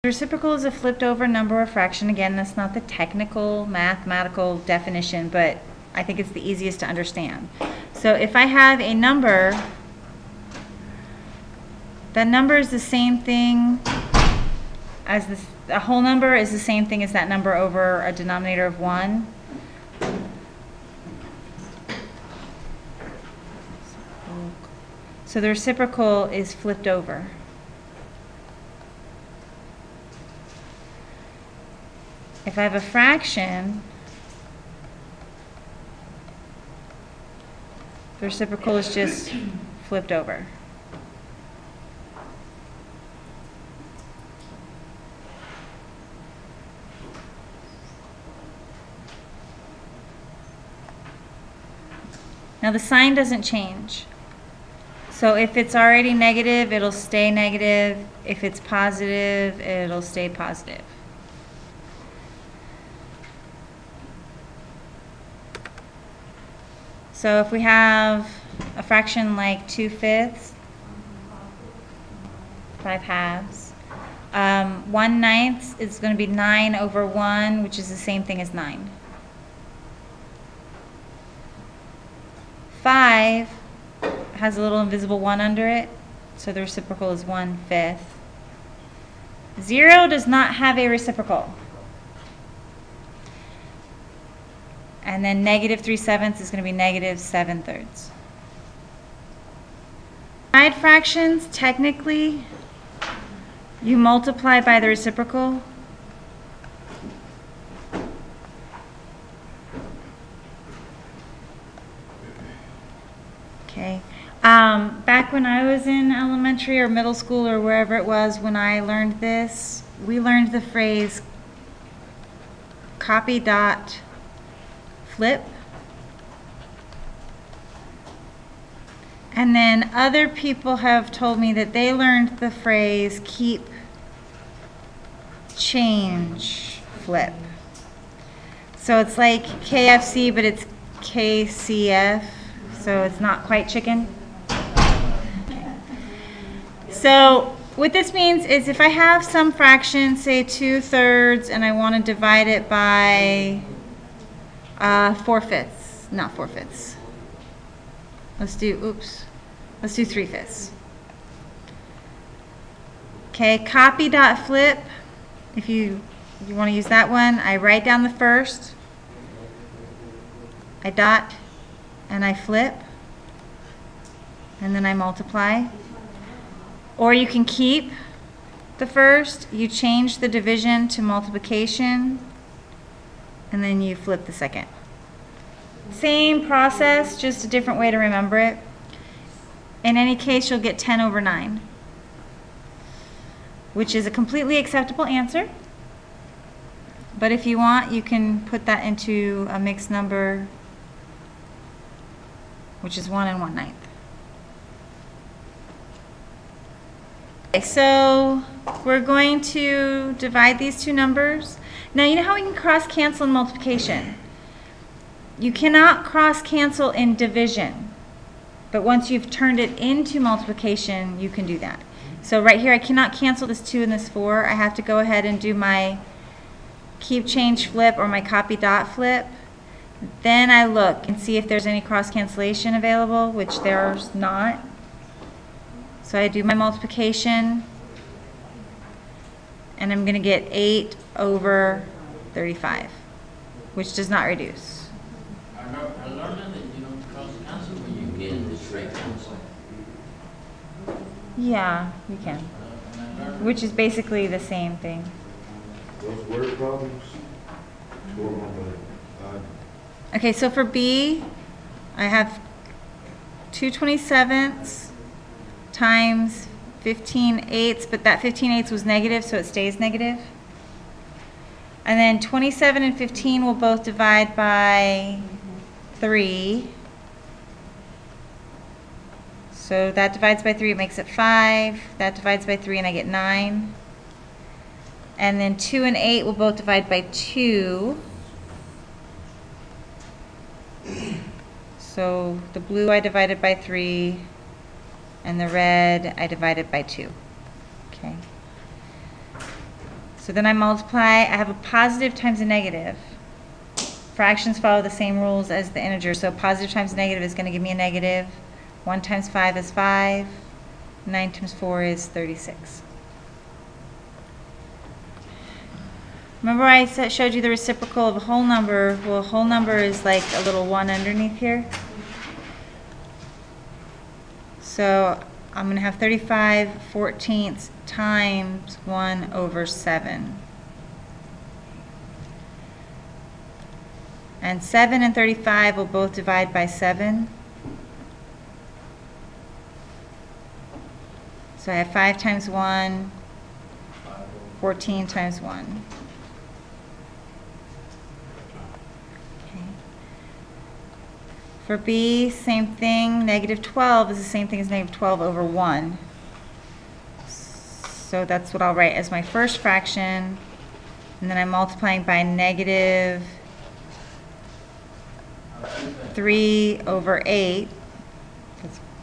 Reciprocal is a flipped over number or fraction. Again, that's not the technical mathematical definition, but I think it's the easiest to understand. So if I have a number, that number is the same thing as this, a whole number is the same thing as that number over a denominator of 1. So the reciprocal is flipped over. If I have a fraction, the reciprocal is just flipped over. Now the sign doesn't change. So if it's already negative, it'll stay negative. If it's positive, it'll stay positive. So if we have a fraction like 2/5, 5/2, 1/9 is going to be 9 over 1, which is the same thing as 9. 5 has a little invisible 1 under it, so the reciprocal is 1/5. 0 does not have a reciprocal. And then negative 3/7 is going to be negative 7/3. Side fractions, technically, you multiply by the reciprocal. Okay. Back when I was in elementary or middle school or wherever it was when I learned this, we learned the phrase copy dot flip. And then other people have told me that they learned the phrase keep change flip. So it's like KFC, but it's KCF. So it's not quite chicken. Okay. So what this means is if I have some fraction, say 2/3, and I want to divide it by 4/5, not 4/5. Let's do 3/5. Okay, copy dot flip. If you want to use that one, I write down the first, I dot, and I flip, and then I multiply. Or you can keep the first, you change the division to multiplication, and then you flip the second. Same process, just a different way to remember it. In any case, you'll get 10 over 9, which is a completely acceptable answer. But if you want, you can put that into a mixed number, which is 1 and 1/9. Okay, so we're going to divide these two numbers. Now you know how we can cross cancel in multiplication? You cannot cross cancel in division, but once you've turned it into multiplication, you can do that. So right here I cannot cancel this 2 and this 4. I have to go ahead and do my keep change flip or my copy dot flip. Then I look and see if there's any cross cancellation available, which there's not. So I do my multiplication, and I'm going to get 8 over 35, which does not reduce. I learned that you don't cross cancel when you get the straight cancel. Yeah, you can. Which is basically the same thing. Those word problems. Okay, so for B, I have 2/27 times 15/8, but that 15/8 was negative, so it stays negative. And then 27 and 15 will both divide by 3. So that divides by 3, it makes it 5. That divides by 3, and I get 9. And then 2 and 8 will both divide by 2. So the blue I divided by 3, and the red I divided by 2. Okay. So then I multiply, I have a positive times a negative. Fractions follow the same rules as the integer, so positive times negative is going to give me a negative. 1 times 5 is 5. 9 times 4 is 36. Remember I showed you the reciprocal of a whole number? Well, a whole number is like a little 1 underneath here. So I'm going to have 35/14 times 1 over 7. And 7 and 35 will both divide by 7. So I have 5 times 1, 14 times 1. Okay. For B, same thing. Negative 12 is the same thing as negative 12 over 1. So that's what I'll write as my first fraction. And then I'm multiplying by negative 3 over 8.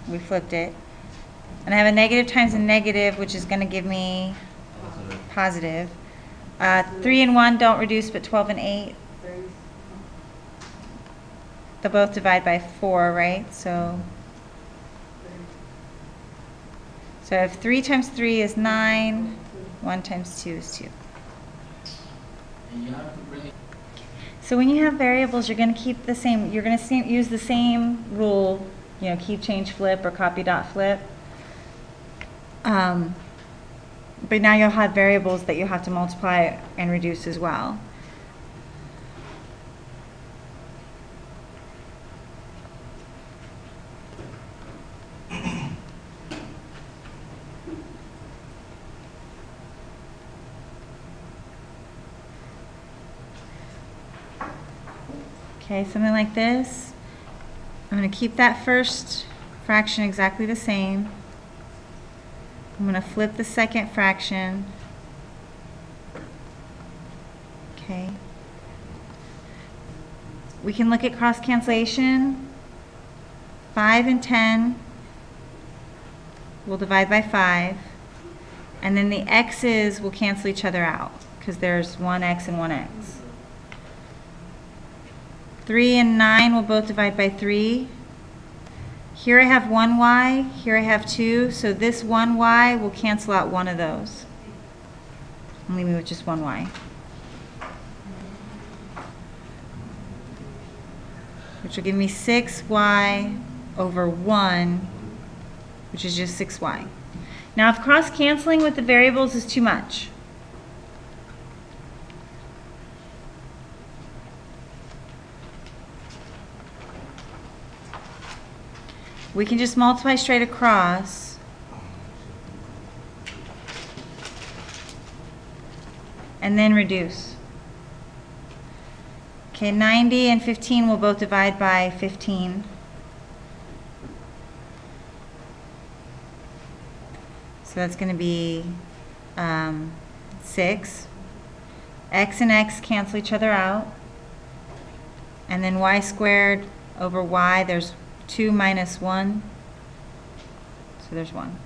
We flipped it. And I have a negative times a negative, which is going to give me positive. 3 and 1 don't reduce, but 12 and 8. They'll both divide by 4, right? So I have 3 times 3 is 9. 1 times 2 is 2. And you have to bring it. So when you have variables, you're going to keep the same. You're going to use the same rule. You know, keep, change, flip, or copy, dot, flip. But now you'll have variables that you have to multiply and reduce as well. Okay, something like this. I'm going to keep that first fraction exactly the same. I'm going to flip the second fraction. Okay. We can look at cross cancellation. 5 and 10 will divide by 5. And then the x's will cancel each other out because there's 1x and 1x. 3 and 9 will both divide by 3. Here I have 1y, here I have 2, so this 1y will cancel out one of those. And leave me with just 1y. Which will give me 6y over 1, which is just 6y. Now if cross-canceling with the variables is too much, we can just multiply straight across. And then reduce. Okay, 90 and 15 will both divide by 15. So that's going to be 6. X and x cancel each other out. And then y squared over y, there's 2 minus 1, so there's 1.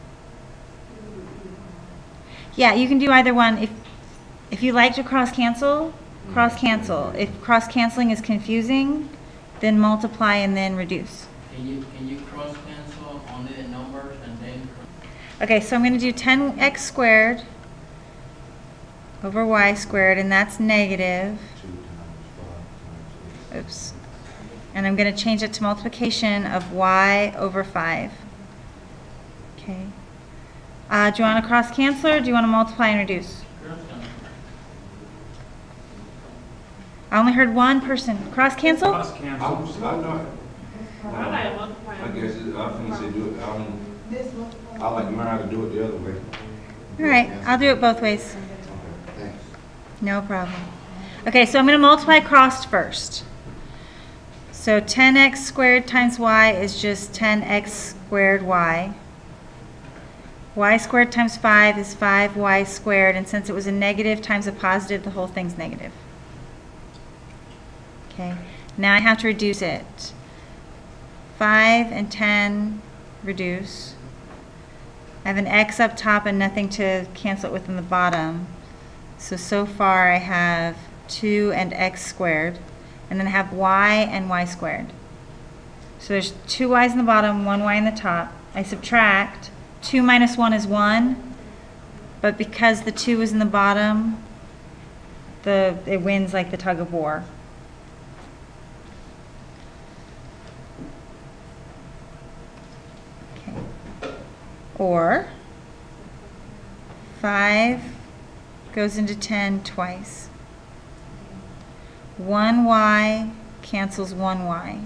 Yeah, you can do either one. If you like to cross-cancel, cross-cancel. If cross-canceling is confusing, then multiply and then reduce. Can you cross-cancel only the numbers and then? Okay, so I'm going to do 10x squared over y squared, and that's negative. 2 times 5 times 8. Oops. And I'm going to change it to multiplication of y over 5. Okay. Do you want to cross cancel or do you want to multiply and reduce? I only heard one person. Cross cancel? Cross cancel. I know. I guess I finna say do it. I like to learn how to do it the other way. All right, I'll do it both ways. Okay, thanks. No problem. Okay, so I'm going to multiply crossed first. So 10x squared times y is just 10x squared y. Y squared times 5 is 5y squared, and since it was a negative times a positive, the whole thing's negative. Okay, now I have to reduce it. 5 and 10 reduce. I have an x up top and nothing to cancel it with in the bottom. So far I have 2 and x squared, and then I have y and y squared. So there's 2 y's in the bottom, 1 y in the top. I subtract, 2 minus 1 is 1, but because the 2 is in the bottom, it wins like the tug of war. Okay. Or 5 goes into 10 twice. 1y cancels 1y.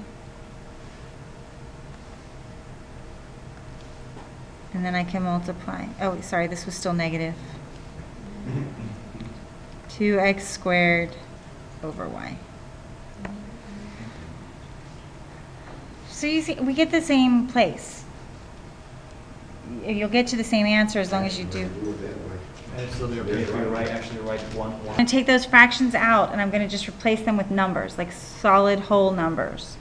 And then I can multiply. Oh, sorry, this was still negative. 2x squared over y. So you see, we get the same place. You'll get to the same answer as long as you do. And so they're actually write one. I'm going to take those fractions out and I'm going to just replace them with numbers, like solid whole numbers.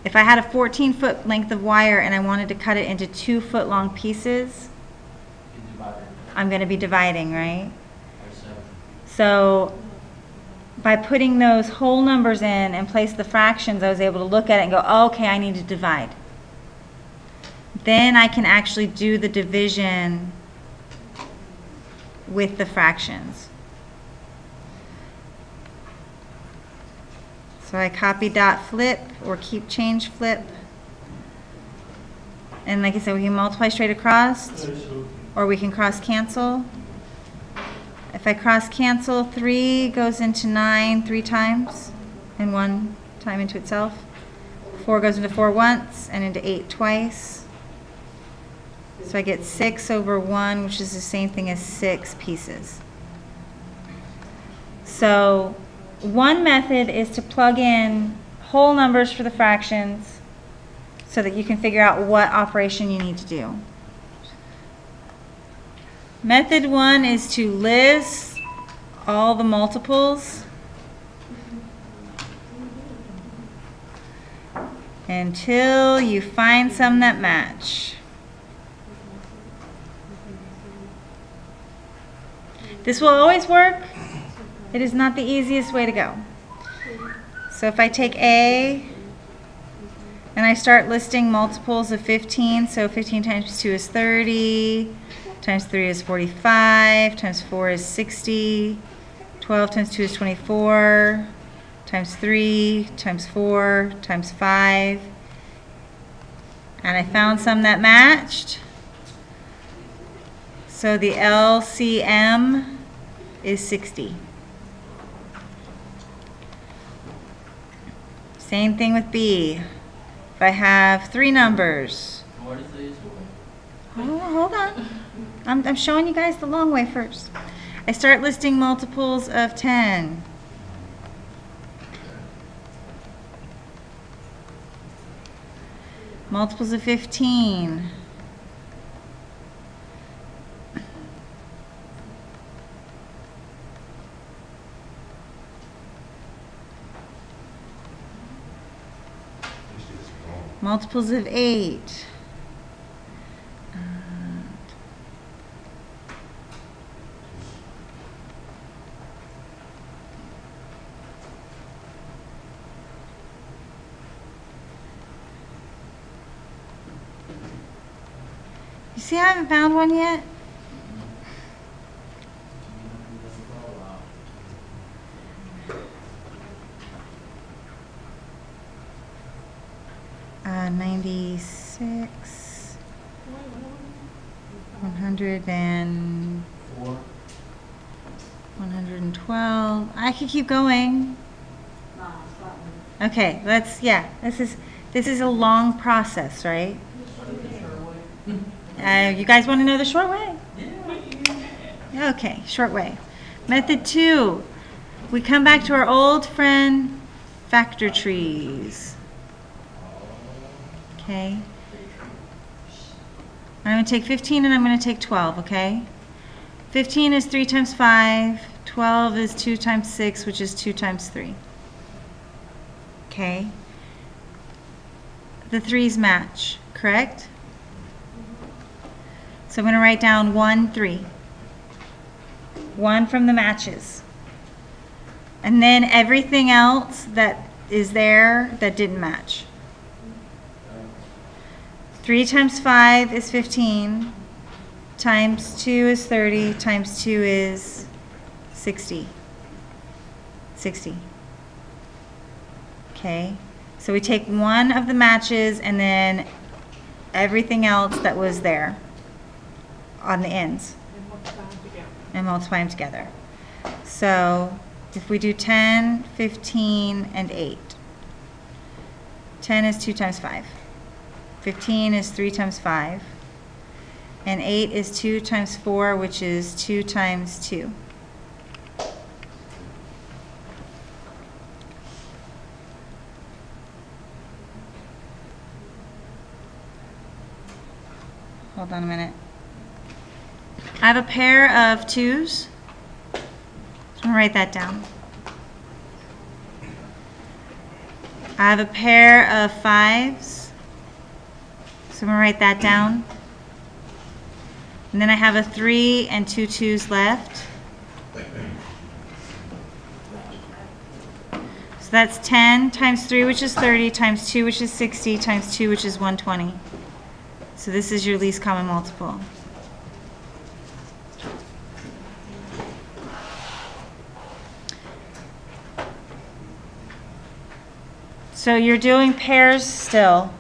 If I had a 14-foot length of wire and I wanted to cut it into 2-foot long pieces, I'm going to be dividing, right? So by putting those whole numbers in and place the fractions, I was able to look at it and go, oh, okay, I need to divide. Then I can actually do the division with the fractions. So I copy dot flip or keep change flip. And like I said, we can multiply straight across or we can cross cancel. If I cross cancel, 3 goes into 9 3 times and 1 time into itself. 4 goes into 4 once and into 8 twice. So I get 6 over 1, which is the same thing as 6 pieces. So one method is to plug in whole numbers for the fractions so that you can figure out what operation you need to do. Method 1 is to list all the multiples until you find some that match. This will always work. It is not the easiest way to go. So if I take A and I start listing multiples of 15, so 15 times 2 is 30, times 3 is 45, times 4 is 60, 12 times 2 is 24, times 3, times 4, times 5, and I found some that matched. So the LCM is 60. Same thing with B. If I have 3 numbers. What is this? Oh, hold on. I'm showing you guys the long way first. I start listing multiples of 10. Multiples of 15. Multiples of 8. You see, I haven't found one yet. 96, 112. I could keep going. Okay, this is a long process, right? You guys want to know the short way? Okay, short way. Method 2. We come back to our old friend, factor trees. Okay. I'm going to take 15 and I'm going to take 12, okay? 15 is 3 times 5. 12 is 2 times 6, which is 2 times 3. Okay. The 3's match, correct? So I'm going to write down 1, 3. 1 from the matches. And then everything else that is there that didn't match. 3 times 5 is 15, times 2 is 30, times 2 is 60. 60. Okay, so we take one of the matches and then everything else that was there on the ends and multiply them together. So if we do 10, 15, and 8, 10 is 2 times 5. 15 is 3 times 5. And 8 is 2 times 4, which is 2 times 2. Hold on a minute. I have a pair of 2s. So I'm going to write that down. I have a pair of 5s. So I'm going to write that down. And then I have a 3 and 2 2s left. So that's 10 times 3, which is 30, times 2, which is 60, times 2, which is 120. So this is your least common multiple. So you're doing pairs still.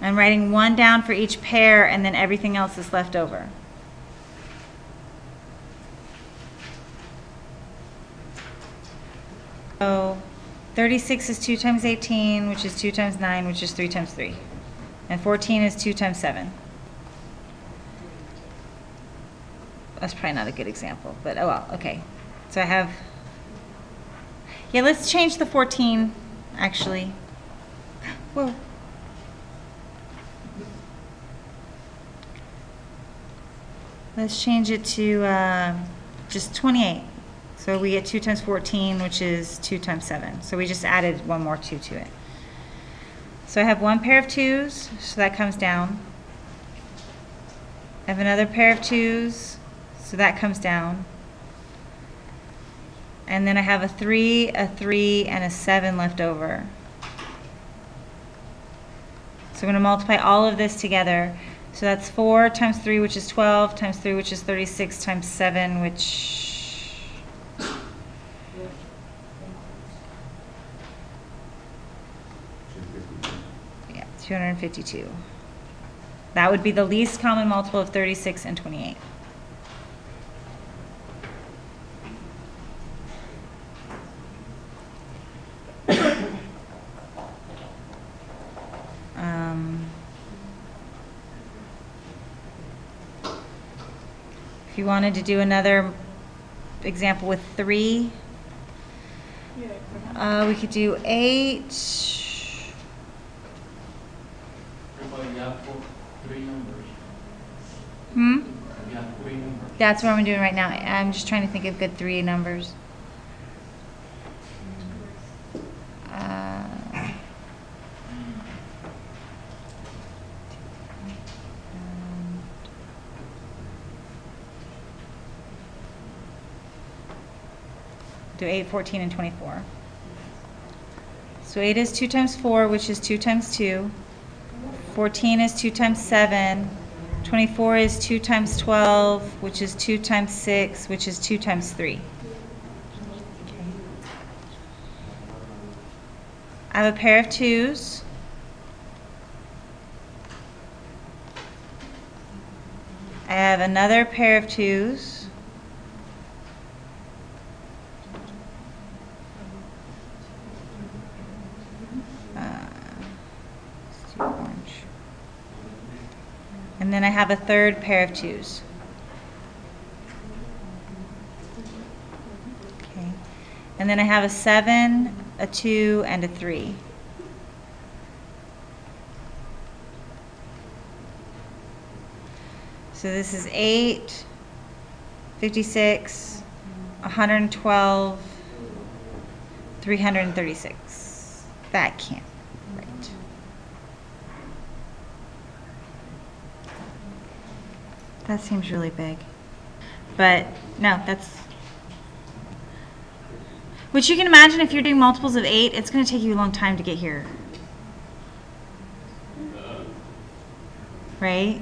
I'm writing 1 down for each pair, and then everything else is left over. So 36 is 2 times 18, which is 2 times 9, which is 3 times 3. And 14 is 2 times 7. That's probably not a good example, but oh well, okay. So I have, yeah, let's change the 14, actually. Whoa. Let's change it to just 28. So we get 2 times 14, which is 2 times 7. So we just added one more 2 to it. So I have one pair of 2s, so that comes down. I have another pair of 2s, so that comes down. And then I have a 3, and a 7 left over. So I'm going to multiply all of this together. So that's 4 times 3, which is 12, times 3, which is 36, times 7, which... yeah, 252. That would be the least common multiple of 36 and 28. If you wanted to do another example with 3, we could do 8. Everybody got 3 numbers. Hmm? You got 3 numbers. That's what I'm doing right now. I'm just trying to think of good 3 numbers. Do 8, 14, and 24. So 8 is 2 times 4, which is 2 times 2. 14 is 2 times 7. 24 is 2 times 12, which is 2 times 6, which is 2 times 3. I have a pair of 2s. I have another pair of 2s. And then I have a third pair of 2s. Okay. And then I have a 7, a 2, and a 3. So this is 8, 56, 112, 336. That can't be right. That seems really big. But no, that's... Which you can imagine if you're doing multiples of 8, it's going to take you a long time to get here. Right?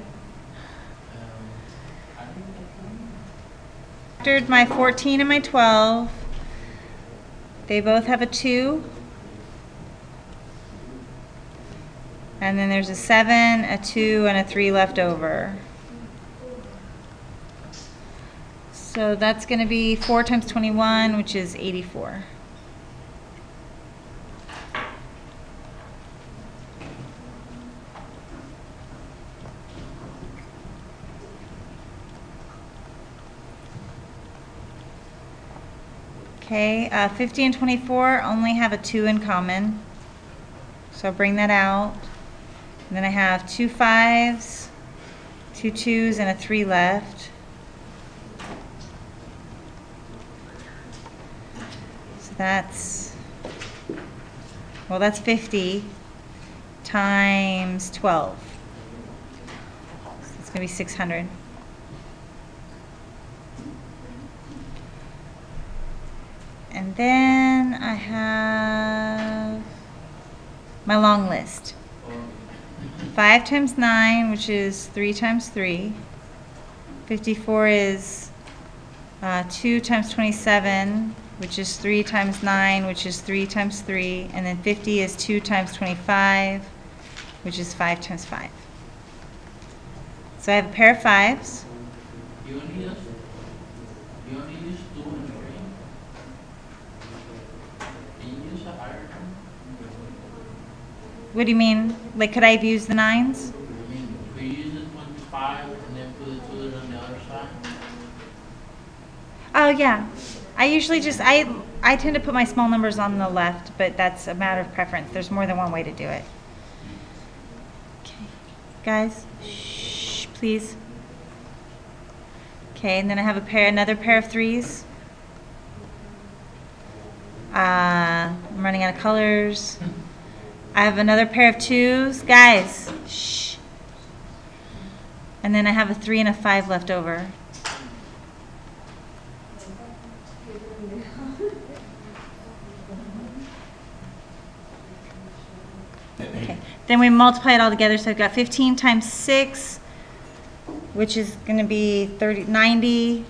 Factored my 14 and my 12. They both have a 2. And then there's a 7, a 2, and a 3 left over. So that's going to be 4 times 21, which is 84. Okay, 50 and 24 only have a 2 in common. So I'll bring that out. And then I have 2 5s, 2 2s, and a 3 left. So that's, well, that's 50 times 12. So it's going to be 600. And then I have my long list. 5 times 9, which is 3 times 3. 54 is 2 times 27, which is 3 times 9, which is 3 times 3. And then 50 is 2 times 25, which is 5 times 5. So I have a pair of 5s. You only use 2 and 3. Can you use a higher number? What do you mean? Like, could I have used the 9s? I mean, we use this 25 and then put the 2 on the other side. Oh, yeah. I usually just, I tend to put my small numbers on the left, but that's a matter of preference. There's more than one way to do it. Okay. Guys, shh, please. Okay, and then I have another pair of 3s. I'm running out of colors. I have another pair of 2s. Guys, shh. And then I have a 3 and a 5 left over. Okay. Then we multiply it all together. So I've got 15 times 6, which is going to be 90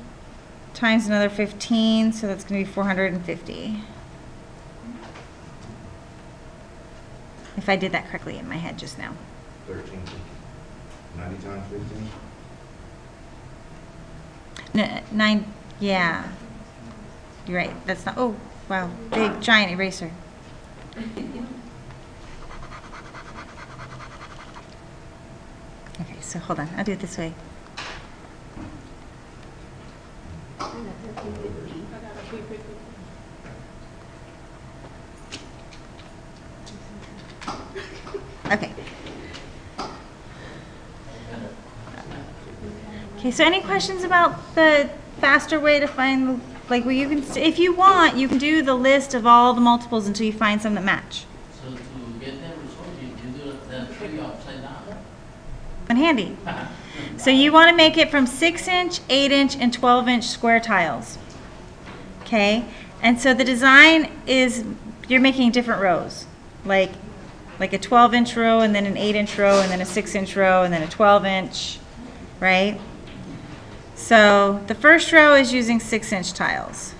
times another 15. So that's going to be 450. If I did that correctly in my head just now. 13. 90 times 15? No, 9, yeah. You're right. That's not, oh, wow. Big, giant eraser. Okay, so hold on. I'll do it this way. Okay. Okay, so any questions about the faster way to find, like, well, you can, if you want, you can do the list of all the multiples until you find some that match. So to get that result, you do the 3 upside down. And handy. So you want to make it from 6-inch, 8-inch, and 12-inch square tiles. Okay? And so the design is, you're making different rows. Like a 12-inch row, and then an 8-inch row, and then a 6-inch row, and then a 12-inch, right? So the first row is using 6-inch tiles.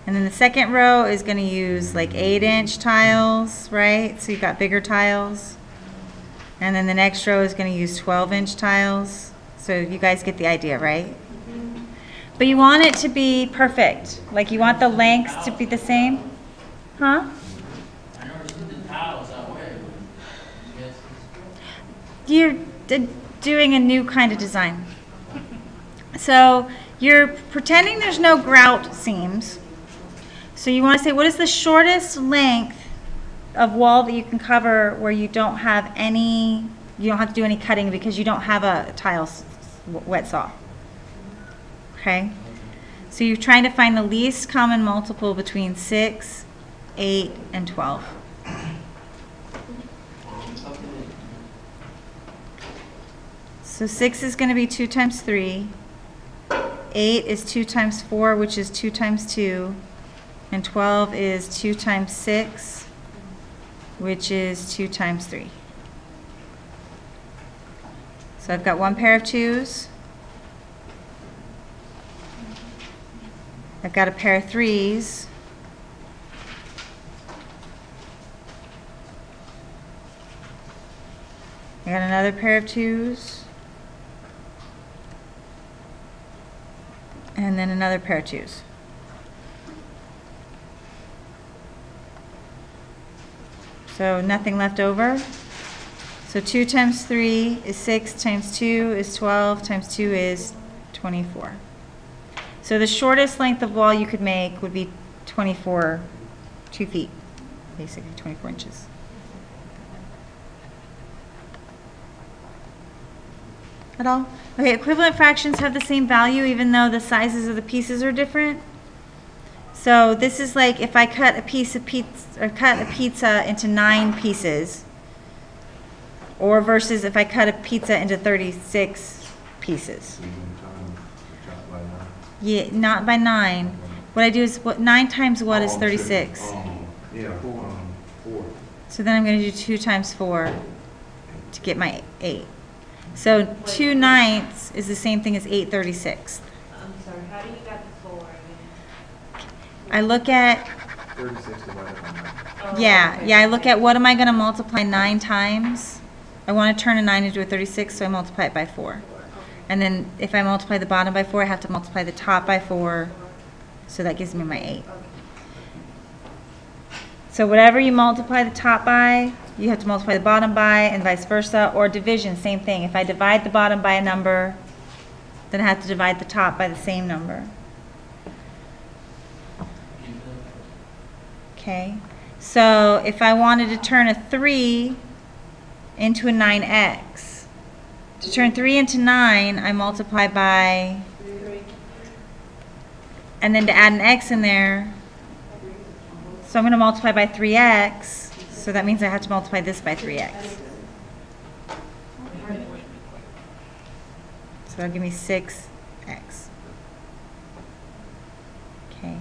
And then the second row is going to use like 8-inch tiles, right? So you've got bigger tiles. And then the next row is going to use 12-inch tiles. So you guys get the idea, right? But you want it to be perfect. Like you want the lengths to be the same. Huh? I never seen the tiles that way. Yes. You're doing a new kind of design. So you're pretending there's no grout seams. So you want to say, what is the shortest length of wall that you can cover where you don't have any, you don't have to do any cutting because you don't have a tile wet saw. Okay? So you're trying to find the least common multiple between 6, 8, and 12. So 6 is going to be 2 times 3. 8 is 2 times 4, which is 2 times 2. And 12 is 2 times 6, which is 2 times 3. So I've got one pair of 2's. I've got a pair of 3's. I got another pair of 2's. And then another pair of 2's. So nothing left over. So 2 times 3 is 6, times 2 is 12, times 2 is 24. So the shortest length of wall you could make would be 2 feet, basically 24 inches. At all? Okay, equivalent fractions have the same value even though the sizes of the pieces are different. So this is like if I cut a piece of pizza, or cut a pizza into 9 pieces, or versus if I cut a pizza into 36 pieces. Yeah, not by 9. What I do is, what 9 times what is 36? Yeah, 4. So then I'm going to do 2 times 4 to get my 8. So 2/9 is the same thing as 8/36. I'm sorry, how do you got the 4 again? I look at, 36 divided by 9. Oh, yeah, okay. yeah, I look at what am I going to multiply 9 times. I want to turn a 9 into a 36, so I multiply it by 4. And then if I multiply the bottom by 4, I have to multiply the top by 4, so that gives me my 8. So whatever you multiply the top by, you have to multiply the bottom by, and vice versa. Or division, same thing. If I divide the bottom by a number, then I have to divide the top by the same number. Okay. So if I wanted to turn a 3 into a 9x, to turn 3 into 9, I multiply by, and then to add an x in there, so I'm going to multiply by 3x, so that means I have to multiply this by 3x. So that'll give me 6x. Okay.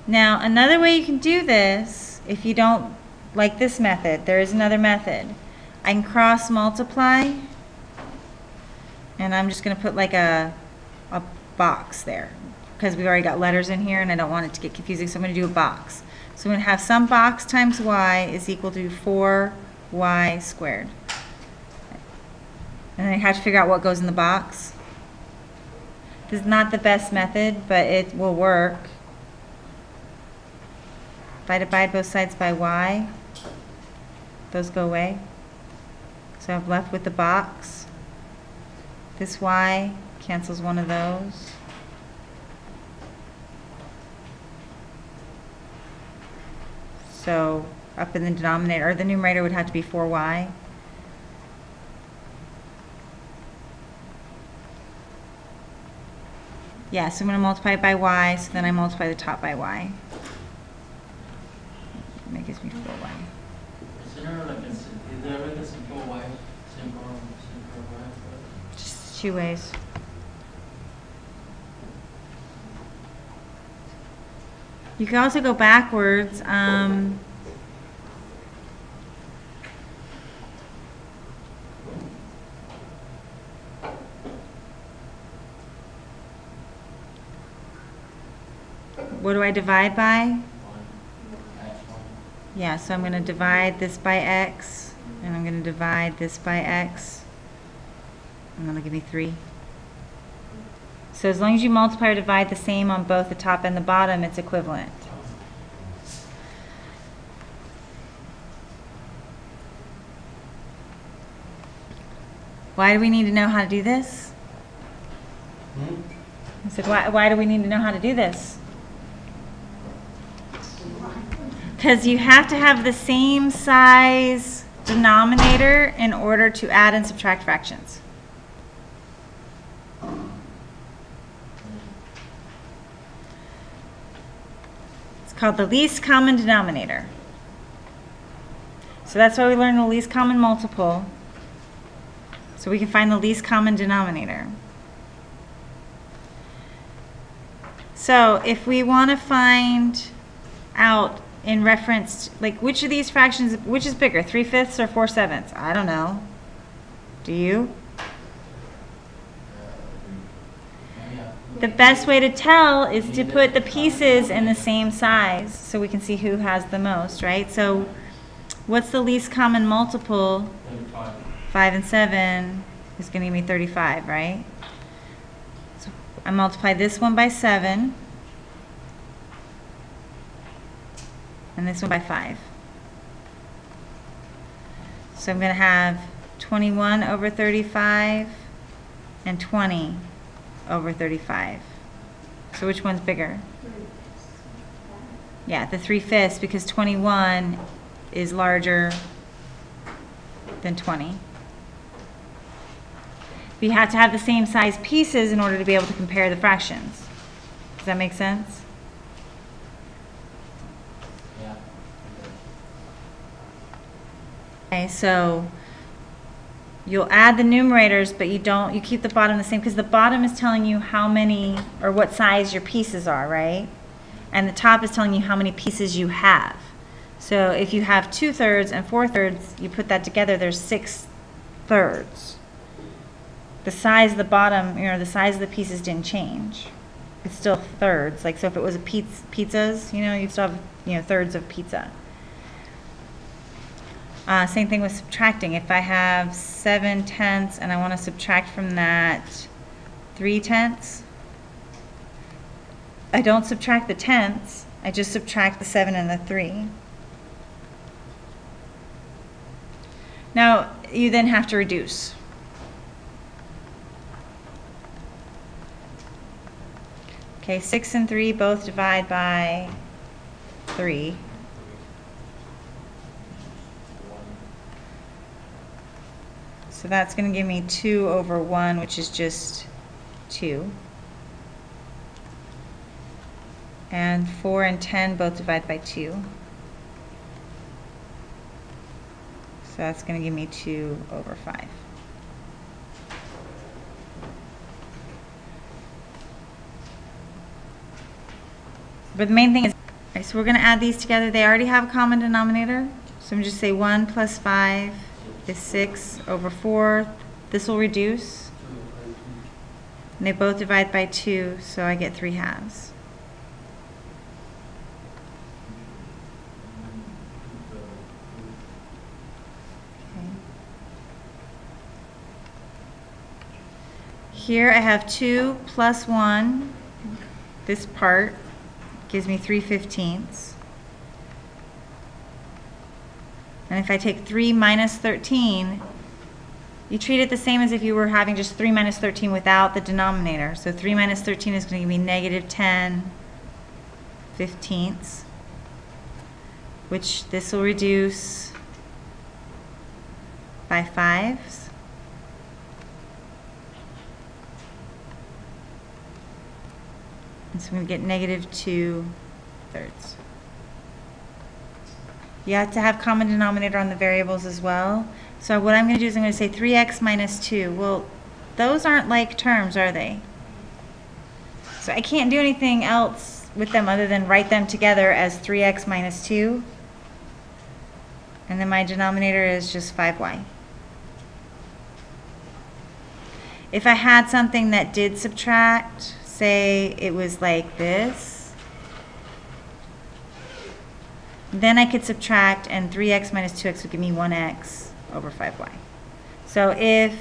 Now, another way you can do this, if you don't like this method, there is another method. I can cross multiply, and I'm just going to put like a box there, because we've already got letters in here and I don't want it to get confusing, so I'm going to do a box. So I'm going to have some box times y is equal to 4y squared. And then I have to figure out what goes in the box. This is not the best method, but it will work. If I divide both sides by y, those go away. So I'm left with the box. This y cancels one of those. So up in the denominator, or the numerator would have to be 4y. Yeah, so I'm going to multiply it by y, so then I multiply the top by y. That gives me 4y. Is there like a simple y, simple y? Just 2 ways. You can also go backwards. What do I divide by? Yeah, so I'm going to divide this by x, and I'm going to divide this by x, and that'll give me 3. So as long as you multiply or divide the same on both the top and the bottom, it's equivalent. Why do we need to know how to do this? I said, why do we need to know how to do this? Because you have to have the same size denominator in order to add and subtract fractions. It's called the least common denominator. So that's why we learn the least common multiple. So we can find the least common denominator. So if we want to find out in reference, like which of these fractions, which is bigger, 3/5 or 4/7? I don't know. Do you? The best way to tell is to put the pieces in the same size so we can see who has the most, right? So what's the least common multiple? 35. 5 and 7 is going to give me 35, right? So I multiply this one by 7 and this one by 5. So I'm going to have 21 over 35 and 20 over 35. So which one's bigger? Yeah, the 3/5, because 21 is larger than 20. But you have to have the same size pieces in order to be able to compare the fractions. Does that make sense? Yeah. Okay, so you'll add the numerators, but you keep the bottom the same, because the bottom is telling you how many or what size your pieces are, right? And the top is telling you how many pieces you have. So if you have 2/3 and 4/3, you put that together, there's 6/3. The size of the bottom, the size of the pieces didn't change. It's still thirds. Like, so if it was a pizzas, you'd still have, thirds of pizza. Same thing with subtracting. If I have 7/10 and I want to subtract from that 3/10, I don't subtract the tenths, I just subtract the 7 and the 3. Now, you then have to reduce. Okay, 6 and 3 both divide by 3. So that's going to give me 2 over 1, which is just 2. And 4 and 10 both divide by 2. So that's going to give me 2 over 5. But the main thing is, okay, so we're going to add these together. They already have a common denominator. So I'm just say 1 plus 5 is 6 over 4. This will reduce. And they both divide by 2, so I get 3/2. Okay. Here I have 2 plus 1. This part gives me 3/15. And if I take 3 minus 13, you treat it the same as if you were having just 3 minus 13 without the denominator. So 3 minus 13 is going to give me negative 10/15, which this will reduce by 5s. And so I'm going to get negative 2/3. You have to have common denominator on the variables as well. So what I'm going to do is I'm going to say 3x minus 2. Well, those aren't like terms, are they? So I can't do anything else with them other than write them together as 3x minus 2. And then my denominator is just 5y. If I had something that did subtract, say it was like this, then I could subtract, and 3x minus 2x would give me 1x over 5y. So if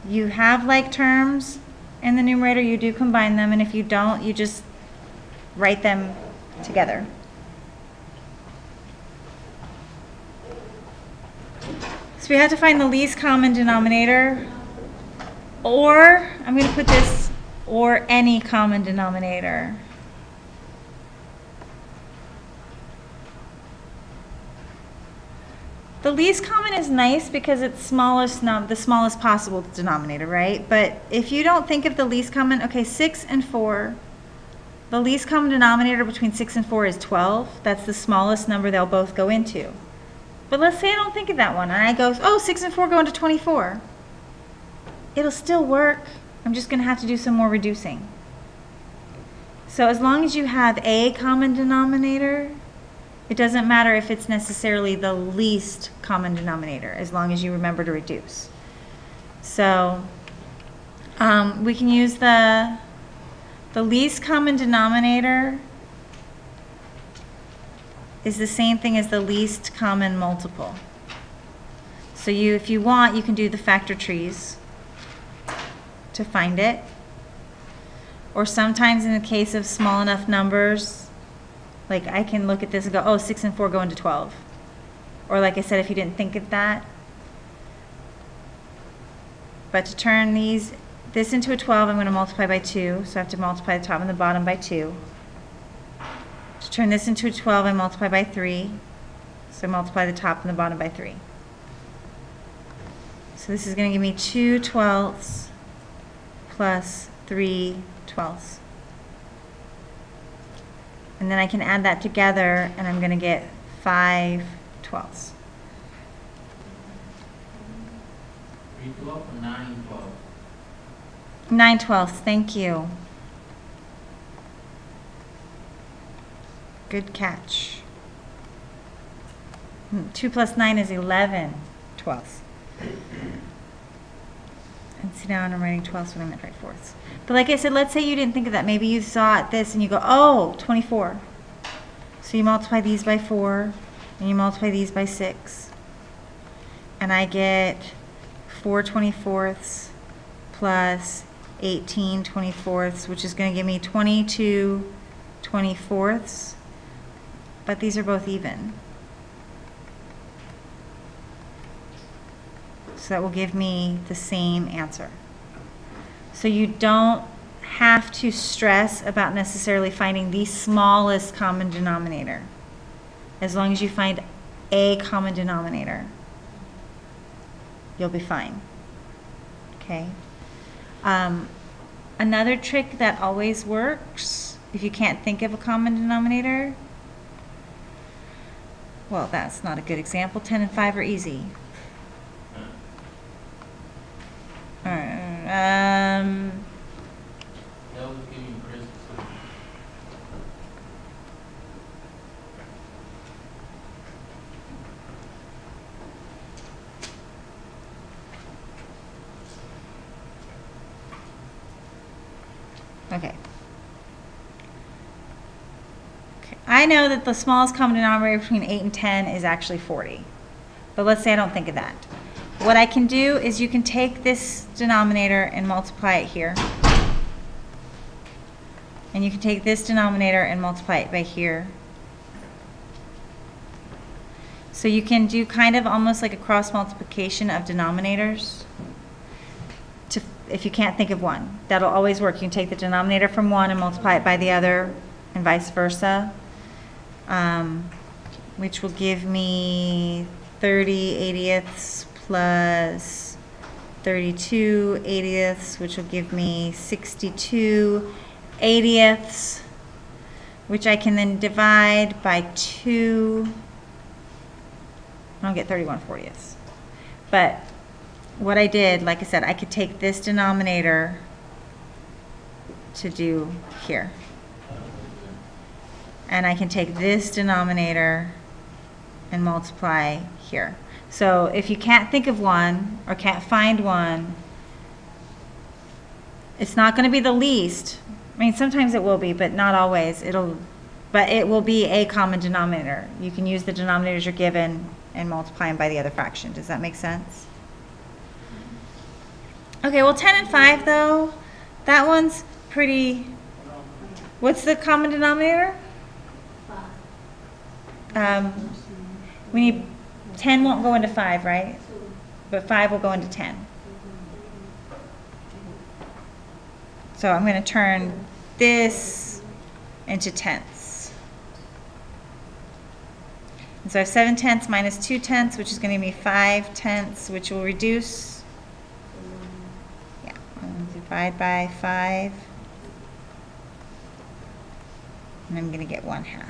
you have like terms in the numerator, you do combine them, and if you don't, you just write them together. So we have to find the least common denominator, or I'm going to put this, or any common denominator. The least common is nice because it's the smallest possible denominator, right? But if you don't think of the least common, okay, 6 and 4, the least common denominator between 6 and 4 is 12. That's the smallest number they'll both go into. But let's say I don't think of that one, and I go, oh, 6 and 4 go into 24. it'll still work. I'm just going to have to do some more reducing. So as long as you have a common denominator, it doesn't matter if it's necessarily the least common denominator, as long as you remember to reduce. So we can use the least common denominator is the same thing as the least common multiple. So if you want, you can do the factor trees to find it. Or sometimes in the case of small enough numbers, like I can look at this and go, oh, 6 and 4 go into 12. Or like I said, if you didn't think of that. But to turn this into a 12, I'm going to multiply by 2. So I have to multiply the top and the bottom by 2. To turn this into a 12, I multiply by 3. So I multiply the top and the bottom by 3. So this is going to give me 2 twelfths plus 3 twelfths. And then I can add that together, and I'm going to get 5 twelfths. 3/12 or 9/12? 9 twelfths, thank you. Good catch. 2 plus 9 is 11 twelfths. And see, now I'm writing 12ths when I meant right fourths. But like I said, let's say you didn't think of that. Maybe you saw this and you go, oh, 24. So you multiply these by 4, and you multiply these by 6. And I get 4 24ths plus 18 24ths, which is going to give me 22 24ths. But these are both even. So that will give me the same answer. So you don't have to stress about necessarily finding the smallest common denominator, as long as you find a common denominator, you'll be fine. Okay. Another trick that always works, if you can't think of a common denominator, well, that's not a good example. 10 and 5 are easy. All right. That was giving Chris the solution. Okay. I know that the smallest common denominator between 8 and 10 is actually 40. But let's say I don't think of that. What I can do is you can take this denominator and multiply it here. And you can take this denominator and multiply it by here. So you can do kind of almost like a cross multiplication of denominators. If you can't think of one, that'll always work. You can take the denominator from one and multiply it by the other, and vice versa, which will give me 30/80ths plus 32/80ths, which will give me 62/80ths, which I can then divide by 2. I don't get 31/40ths. But what I did, like I said, I could take this denominator to do here. And I can take this denominator and multiply here. So if you can't think of one or can't find one, it's not going to be the least. I mean, sometimes it will be, but not always. But it will be a common denominator. You can use the denominators you're given and multiply them by the other fraction. Does that make sense? Okay, well 10 and 5 though, that one's pretty, what's the common denominator? We need, 10 won't go into 5, right? But 5 will go into 10. So I'm going to turn this into tenths. And so I have 7 tenths minus 2 tenths, which is going to give me 5 tenths, which will reduce. Divide by 5, and I'm going to get 1/2.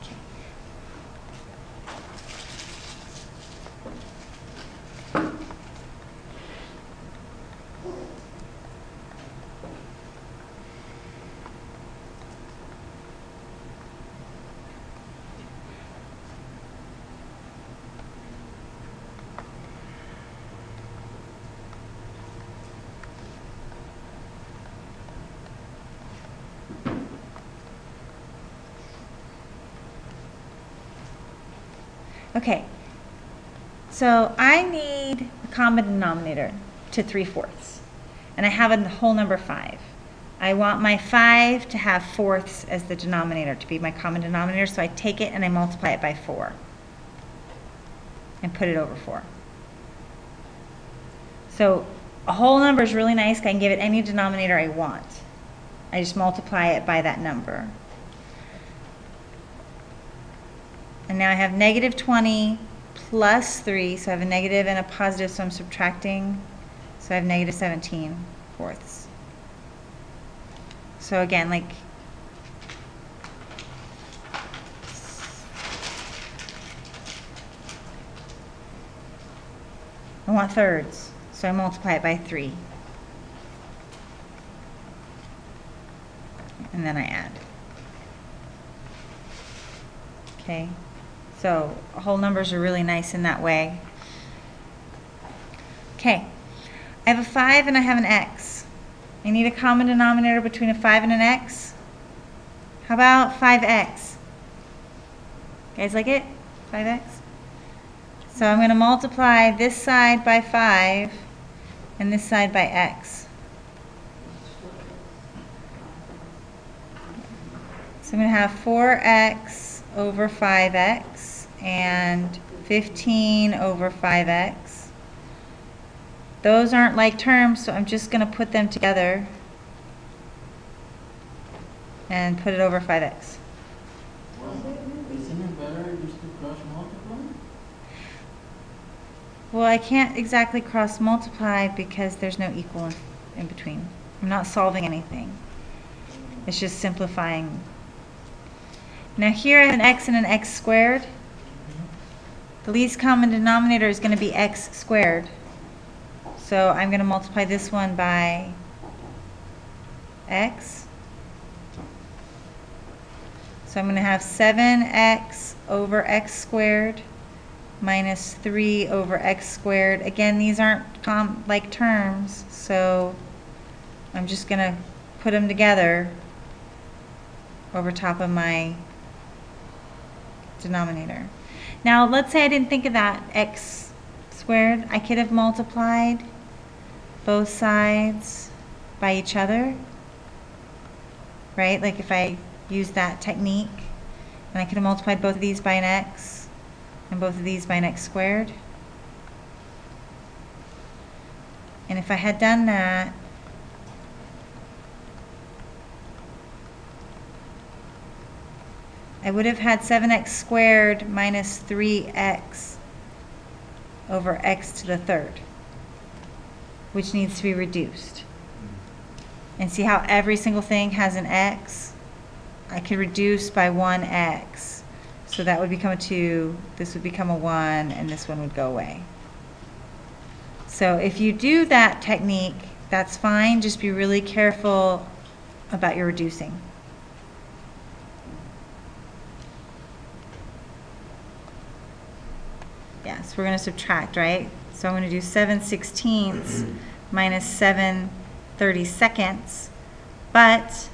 Okay. Okay, so I need a common denominator to 3/4, and I have a whole number 5. I want my 5 to have fourths as the denominator, to be my common denominator, so I take it and I multiply it by 4 and put it over 4. So a whole number is really nice. I can give it any denominator I want. I just multiply it by that number. And now I have negative 20 plus 3, so I have a negative and a positive, so I'm subtracting. So I have negative 17/4. So again, like, I want thirds, so I multiply it by 3. And then I add. Okay, so whole numbers are really nice in that way. Okay, I have a 5 and I have an x. I need a common denominator between a 5 and an x. How about 5x? You guys like it? 5x? So I'm going to multiply this side by 5 and this side by x. So I'm going to have 4x over 5x and 15 over 5x. Those aren't like terms, so I'm just going to put them together and put it over 5x. Well, isn't it better just to cross multiply? Well, I can't exactly cross multiply because there's no equal in between. I'm not solving anything. It's just simplifying. Now here I have an x and an x squared. The least common denominator is going to be x squared. So I'm going to multiply this one by x. So I'm going to have 7x over x squared minus 3 over x squared. Again, these aren't like terms, so I'm just going to put them together over top of my denominator. Now let's say I didn't think of that x squared. I could have multiplied both sides by each other, right? Like if I use that technique, and I could have multiplied both of these by an x and both of these by an x squared. And if I had done that, I would have had 7x squared minus 3x over x to the third, which needs to be reduced. And see how every single thing has an x? I could reduce by 1x. So that would become a 2, this would become a 1, and this one would go away. So if you do that technique, that's fine. Just be really careful about your reducing. Yes, we're going to subtract, right? So I'm going to do 7/16 minus 7/32, but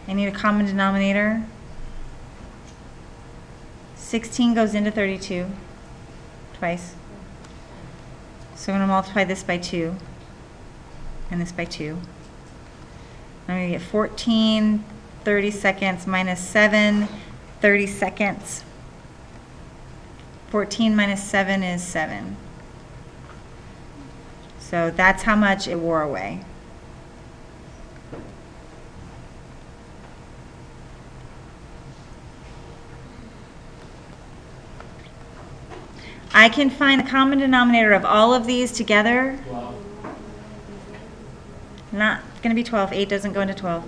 I need a common denominator. 16 goes into 32 twice. So I'm going to multiply this by 2 and this by 2. I'm going to get 14/32 minus 7/32. 14 minus 7 is 7. So that's how much it wore away. I can find the common denominator of all of these together. 12. Not going to be 12. 8 doesn't go into 12.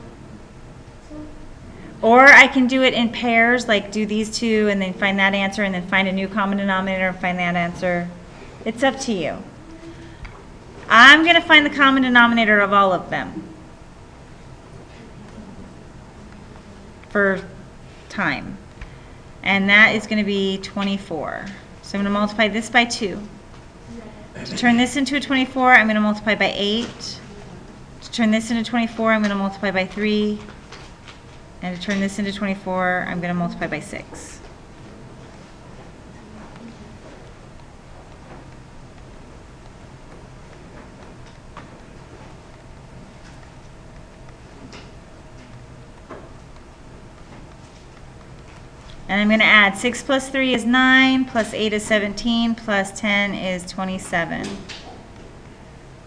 Or I can do it in pairs, like do these two and then find that answer and then find a new common denominator and find that answer. It's up to you. I'm going to find the common denominator of all of them for time. And that is going to be 24. So I'm going to multiply this by 2. To turn this into a 24, I'm going to multiply by 8. To turn this into 24, I'm going to multiply by 3. And to turn this into 24, I'm going to multiply by 6. And I'm going to add 6 plus 3 is 9, plus 8 is 17, plus 10 is 27.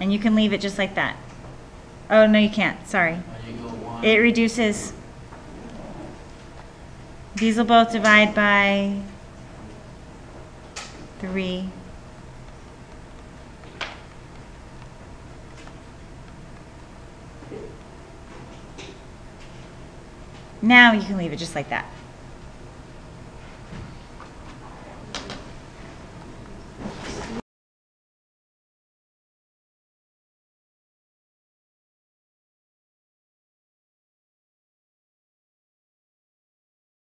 And you can leave it just like that. Oh, no, you can't. Sorry. Or you go 1. It reduces. These will both divide by 3. Now you can leave it just like that.